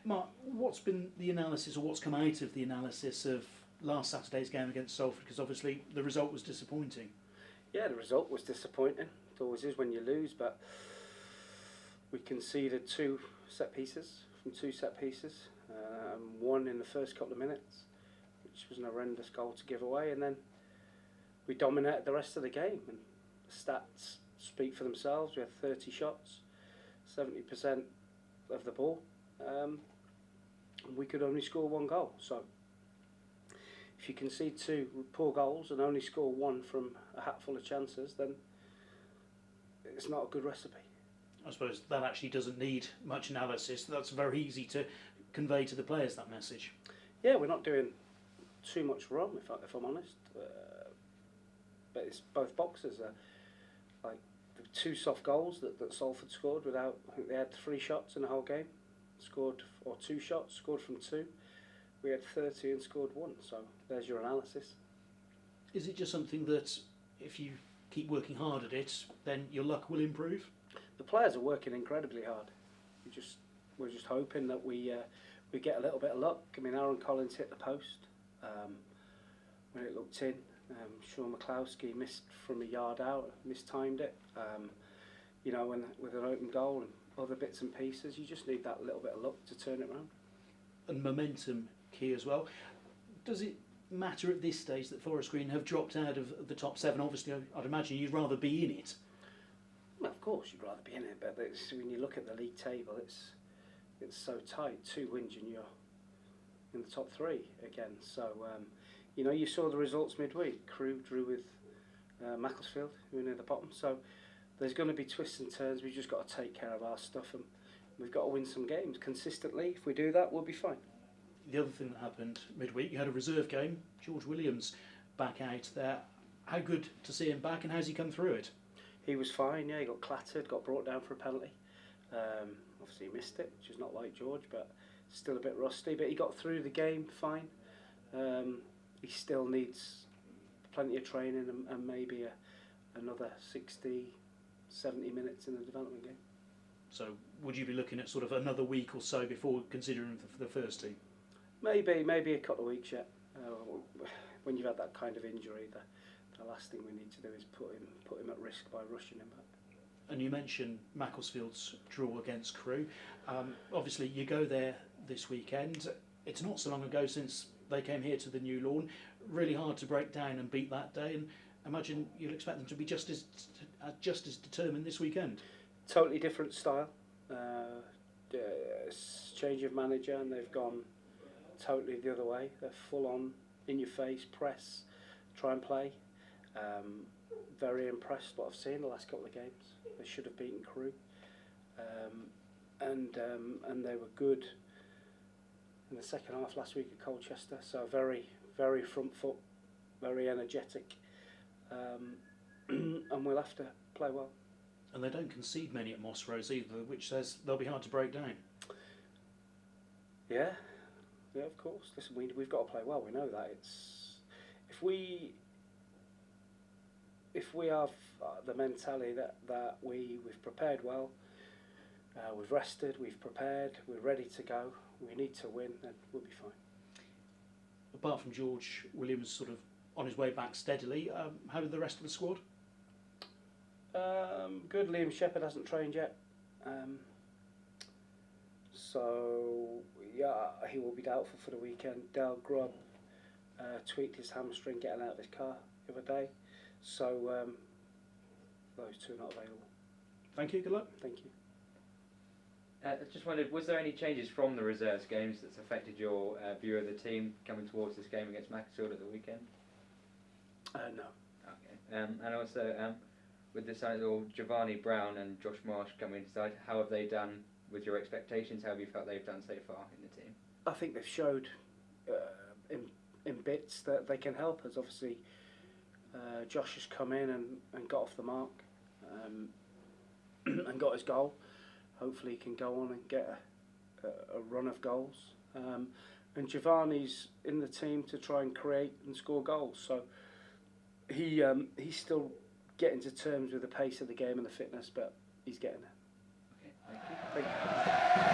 Mark, what's been the analysis, or what's come out of the analysis of last Saturday's game against Salford? Because obviously the result was disappointing. Yeah, the result was disappointing. It always is when you lose, but we conceded two set pieces, one in the first couple of minutes, which was an horrendous goal to give away, and then we dominated the rest of the game. And the stats speak for themselves. We had 30 shots, 70% of the ball. And we could only score one goal. So if you concede two poor goals and only score one from a hatful of chances, then it's not a good recipe. I suppose that actually doesn't need much analysis. That's very easy to convey to the players, that message. Yeah, we're not doing too much wrong, if I'm honest. But it's both boxes. Like the two soft goals that Salford scored without, I think they had 3 shots in the whole game. Scored, or 2 shots, scored from 2. We had 30 and scored 1. So there's your analysis. Is it just something that if you keep working hard at it, then your luck will improve? The players are working incredibly hard. We're just hoping that we get a little bit of luck. I mean, Aaron Collins hit the post when it looked in. Sean McCloskey missed from a yard out, mistimed it. You know, with an open goal and other bits and pieces, you just need that little bit of luck to turn it around. And momentum key as well. Does it matter at this stage that Forest Green have dropped out of the top 7? Obviously, I'd imagine you'd rather be in it. Well, of course, you'd rather be in it, but when you look at the league table, it's so tight. 2 wins and you're in the top 3 again. So, you know, you saw the results midweek. Crewe drew with Macclesfield, who are near the bottom. So there's going to be twists and turns. We've just got to take care of our stuff, and we've got to win some games consistently. If we do that, we'll be fine. The other thing that happened midweek, you had a reserve game. George Williams back out there. How good to see him back, and how's he come through it? He was fine, yeah. He got clattered, got brought down for a penalty. Obviously he missed it, which is not like George, but still a bit rusty. But he got through the game fine. He still needs plenty of training and maybe another 60, 70 minutes in the development game. So would you be looking at sort of another week or so before considering the first team? Maybe a couple of weeks yet. When you've had that kind of injury, the last thing we need to do is put him at risk by rushing him back. And you mentioned Macclesfield's draw against Crewe. Obviously, you go there this weekend. It's not so long ago since they came here to the new lawn. Really hard to break down and beat that day. And imagine you'll expect them to be just as determined this weekend. Totally different style. Change of manager, and they've gone totally the other way. They're full on, in your face, press, try and play. Very impressed what I've seen the last couple of games. They should have beaten Crewe, and they were good in the second half last week at Colchester. So very, very front foot, very energetic, and we'll have to play well. And they don't concede many at Moss Rose either, which says they'll be hard to break down. Yeah, of course. Listen, we've got to play well. We know that. If we have the mentality that we've prepared well, we've rested, we've prepared, we're ready to go, we need to win, then we'll be fine. Apart from George Williams sort of on his way back steadily, how did the rest of the squad? Good. Liam Shepherd hasn't trained yet. So, yeah, he will be doubtful for the weekend. Dale Grubb tweaked his hamstring getting out of his car the other day. So, those two are not available. Thank you, good luck. Thank you. I just wondered, was there any changes from the reserves games that's affected your view of the team coming towards this game against Macclesfield at the weekend? No. Okay. And also, with the signing of Giovanni Brown and Josh Marsh coming inside, how have they done with your expectations? How have you felt they've done so far in the team? I think they've showed in bits that they can help us. Obviously, Josh has come in and got off the mark and got his goal. Hopefully he can go on and get a run of goals. And Giovanni's in the team to try and create and score goals. So he's still getting to terms with the pace of the game and the fitness, but he's getting there. Okay, thank you. Thank you.